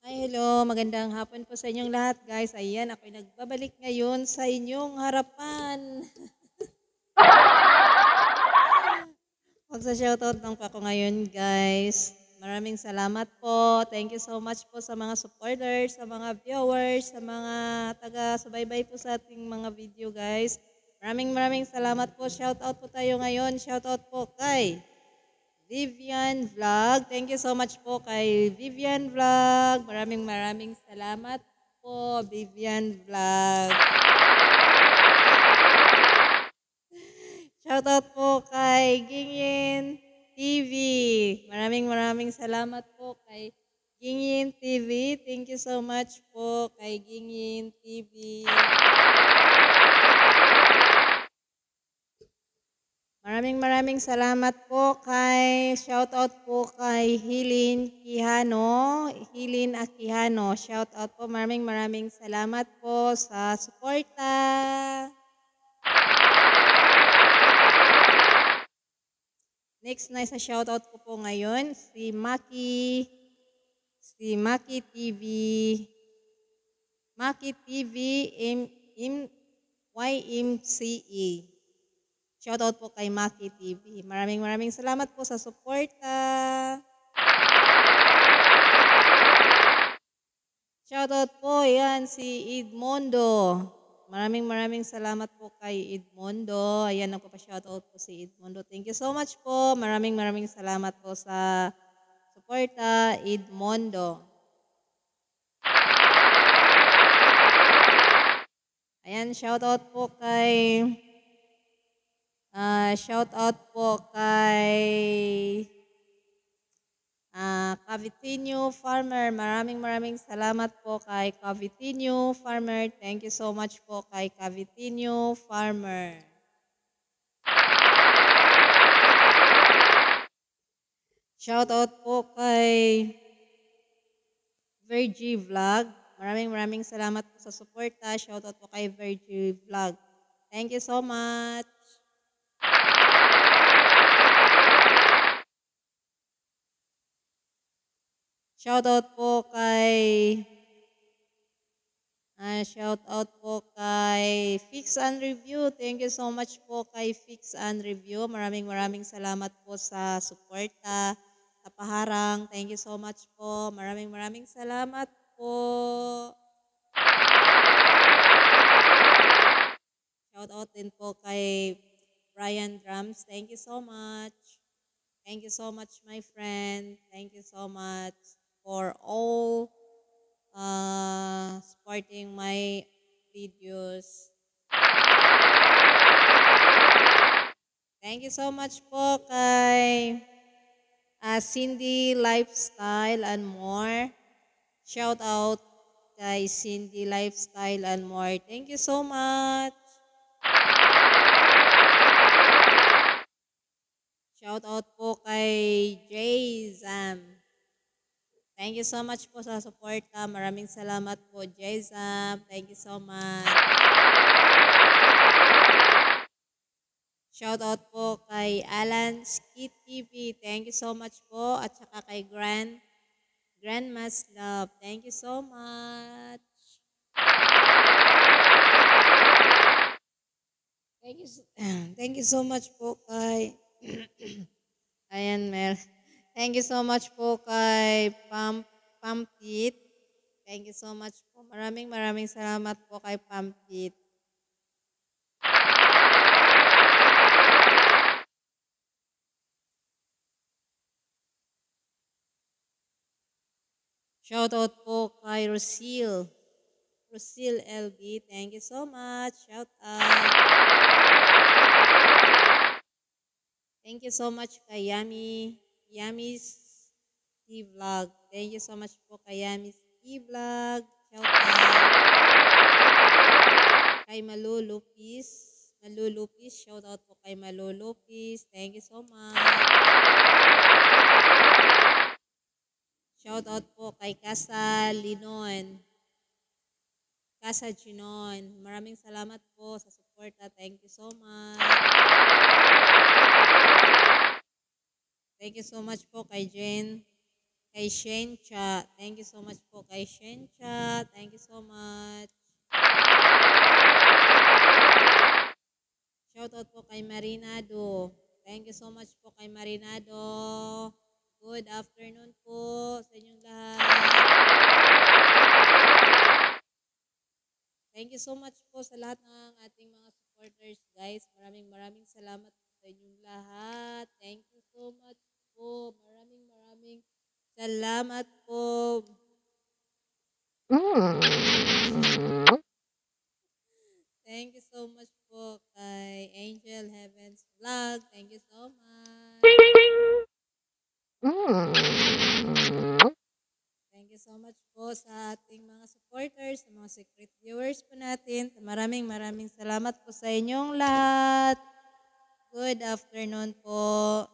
Hello, magandang hapon po sa inyong lahat, guys. Ayan, ako'y nagbabalik ngayon sa inyong harapan. Magsa-shoutout lang po ako ngayon, guys. Maraming salamat po. Thank you so much po sa mga supporters, sa mga viewers, sa mga taga-subaybay po sa ating mga video, guys. Maraming salamat po. Shoutout po tayo ngayon. Shoutout po kay Vivian Vlog. Thank you so much po kay Vivian Vlog. Maraming salamat po, Vivian Vlog. Shoutout po kay Gingin TV. Maraming salamat po kay Gingin TV. Thank you so much po kay Gingin TV. Maraming salamat po kay shoutout po kay Hilin Quijano, Hilin Aquijano. Shoutout po. Maraming salamat po sa suporta. Next na sa shoutout ko po ngayon si Maki TV. Maki TV YMCA. Shoutout po kay Maki TV. Maraming salamat po sa suporta. Shoutout po, yan si Edmondo. Maraming salamat po kay Edmondo. Ayan, nagpapa-shoutout po si Edmondo. Thank you so much po. Maraming salamat po sa suporta, Edmondo. Ayan, shoutout po kay Cavitinho Farmer. Maraming salamat po kay Cavitinho Farmer. Thank you so much po kay Cavitinho Farmer. Shoutout po kay Virgie Vlog. Maraming salamat po sa suporta. Shoutout po kay Virgie Vlog. Thank you so much. Shoutout po kay Fix and Review. Thank you so much po kay Fix and Review. Maraming salamat po sa suporta, sa paharang. Thank you so much po. Maraming salamat po. Shoutout din po kay Brian Drums. Thank you so much. Thank you so much, my friend. Thank you so much for all supporting my videos. Thank you so much po kay Cindy Lifestyle and More. Shout out kay Cindy Lifestyle and More. Thank you so much. Shout out po kay Jay Zam. Thank you so much po sa suporta. Maraming salamat po, Jay Zam. Thank you so much. Shout out po kay Alan Skit TV. Thank you so much po. At saka kay Grandma's Love. Thank you so much. Thank you so much po kay ayan, Mel. Thank you so much po kay Pampit. Thank you so much po. Maraming salamat po kay Pampit. Shoutout po kay Rosil LB. Thank you so much. Shout out. Thank you so much kay Yami's Vlog. Thank you so much po kay Yami's Vlog. Shout out. Kay Malulupis. Shout out po kay Malulupis. Thank you so much. Shout out po kay Casa Ginon. Maraming salamat po sa suporta. Thank you so much. Thank you so much po kay Jane Kay Shencha. Thank you so much po kay Shencha. Thank you so much. Shoutout po kay Marinado. Thank you so much po kay Marinado. Good afternoon po sa inyong lahat. Thank you so much po sa lahat ng ating mga supporters, guys. Maraming salamat po sa inyong lahat. Thank you so much po. Maraming salamat po. Thank you so much po kay Angel Heavens Vlog. Thank you so much. Thank you so much po sa ating mga supporters, sa mga secret viewers po natin. Maraming salamat po sa inyong lahat. Good afternoon po.